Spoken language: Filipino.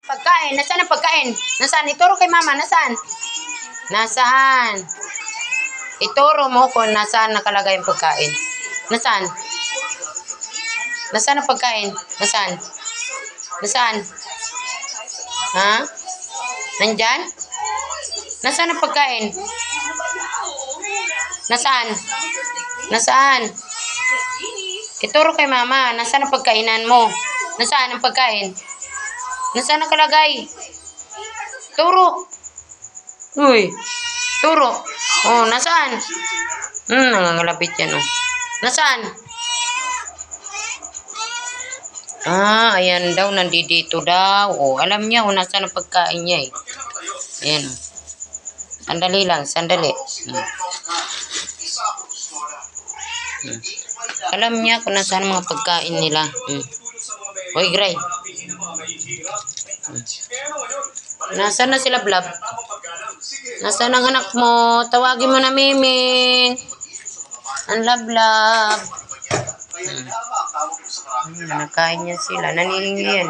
Pagkain. Nasaan ang pagkain? Nasaan? Ituro kay mama. Nasaan? Nasaan? Ituro mo kung nasaan nakalagay ang pagkain. Nasaan? Nasaan ang pagkain? Nasaan? Nasaan? Ha? Nandyan? Nasaan ang pagkain? Nasaan? Nasaan? Ituro kay mama. Nasaan ang pagkainan mo? Nasaan ang pagkain? Nasaan nakalagay? Turo. Uy. Turo. Oh, nasaan? Nangangalapit yan, oh. Nasaan? Ayan daw, nandito daw. Oh, alam niya, oh, nasaan ang pagkain niya, eh. Ayan, oh. Sandali lang, sandali. Alam niya kung nasaan mga pagkain nila. Hoy, Gray. Nasaan na sila, Blab? Nasaan ang anak mo? Tawagin mo na, Miming. Ang lablab. Nakain niya sila. Nanihingi yan.